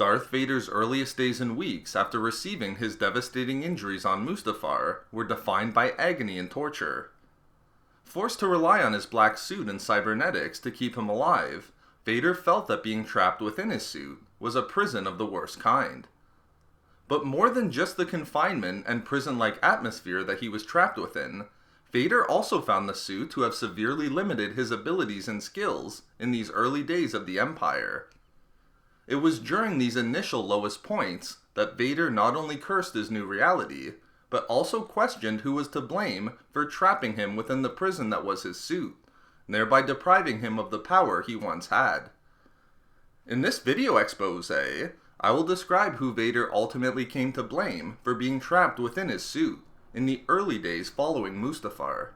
Darth Vader's earliest days and weeks after receiving his devastating injuries on Mustafar were defined by agony and torture. Forced to rely on his black suit and cybernetics to keep him alive, Vader felt that being trapped within his suit was a prison of the worst kind. But more than just the confinement and prison-like atmosphere that he was trapped within, Vader also found the suit to have severely limited his abilities and skills in these early days of the Empire. It was during these initial lowest points that Vader not only cursed his new reality, but also questioned who was to blame for trapping him within the prison that was his suit, thereby depriving him of the power he once had. In this video expose, I will describe who Vader ultimately came to blame for being trapped within his suit in the early days following Mustafar.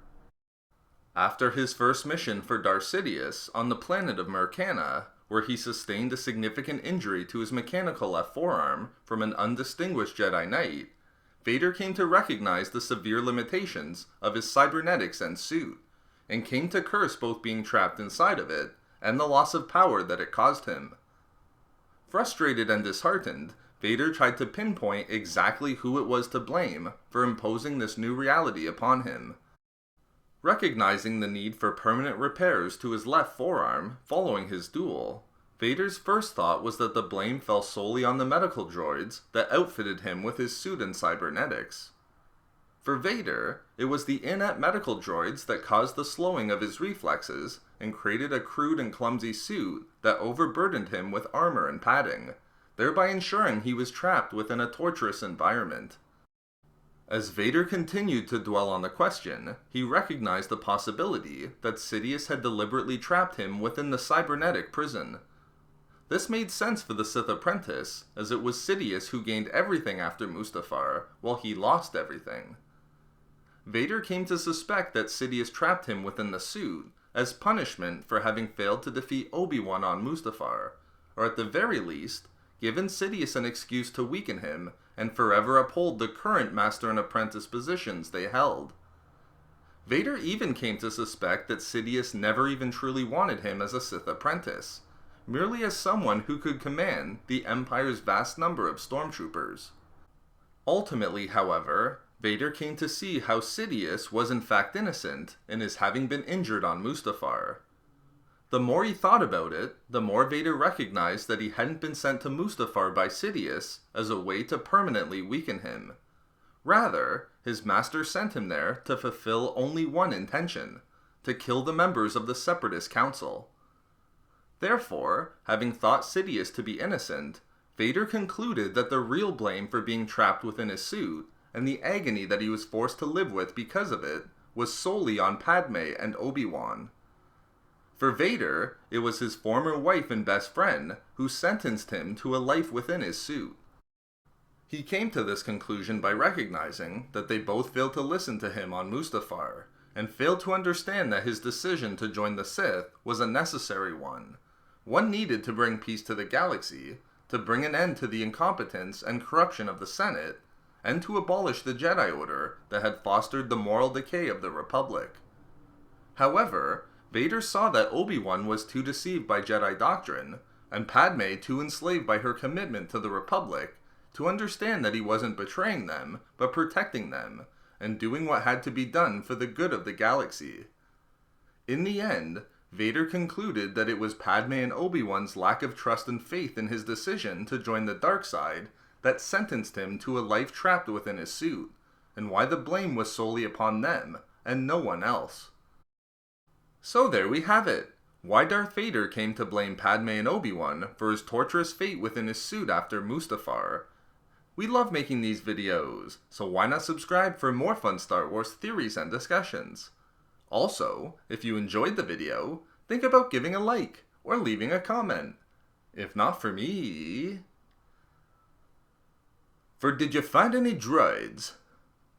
After his first mission for Darth Sidious on the planet of Murkana, where he sustained a significant injury to his mechanical left forearm from an undistinguished Jedi Knight, Vader came to recognize the severe limitations of his cybernetics and suit, and came to curse both being trapped inside of it and the loss of power that it caused him. Frustrated and disheartened, Vader tried to pinpoint exactly who it was to blame for imposing this new reality upon him. Recognizing the need for permanent repairs to his left forearm following his duel, Vader's first thought was that the blame fell solely on the medical droids that outfitted him with his suit and cybernetics. For Vader, it was the inept medical droids that caused the slowing of his reflexes and created a crude and clumsy suit that overburdened him with armor and padding, thereby ensuring he was trapped within a torturous environment. As Vader continued to dwell on the question, he recognized the possibility that Sidious had deliberately trapped him within the cybernetic prison. This made sense for the Sith apprentice, as it was Sidious who gained everything after Mustafar, while he lost everything. Vader came to suspect that Sidious trapped him within the suit as punishment for having failed to defeat Obi-Wan on Mustafar, or at the very least, given Sidious an excuse to weaken him and forever uphold the current master and apprentice positions they held. Vader even came to suspect that Sidious never even truly wanted him as a Sith apprentice, merely as someone who could command the Empire's vast number of stormtroopers. Ultimately, however, Vader came to see how Sidious was in fact innocent in his having been injured on Mustafar. The more he thought about it, the more Vader recognized that he hadn't been sent to Mustafar by Sidious as a way to permanently weaken him. Rather, his master sent him there to fulfill only one intention: to kill the members of the Separatist Council. Therefore, having thought Sidious to be innocent, Vader concluded that the real blame for being trapped within his suit, and the agony that he was forced to live with because of it, was solely on Padme and Obi-Wan. For Vader, it was his former wife and best friend who sentenced him to a life within his suit. He came to this conclusion by recognizing that they both failed to listen to him on Mustafar, and failed to understand that his decision to join the Sith was a necessary one needed to bring peace to the galaxy, to bring an end to the incompetence and corruption of the Senate, and to abolish the Jedi Order that had fostered the moral decay of the Republic. However, Vader saw that Obi-Wan was too deceived by Jedi doctrine, and Padme too enslaved by her commitment to the Republic, to understand that he wasn't betraying them, but protecting them, and doing what had to be done for the good of the galaxy. In the end, Vader concluded that it was Padme and Obi-Wan's lack of trust and faith in his decision to join the dark side that sentenced him to a life trapped within his suit, and why the blame was solely upon them, and no one else. So there we have it, why Darth Vader came to blame Padme and Obi-Wan for his torturous fate within his suit after Mustafar. We love making these videos, so why not subscribe for more fun Star Wars theories and discussions? Also, if you enjoyed the video, think about giving a like or leaving a comment. If not for me... For did you find any droids?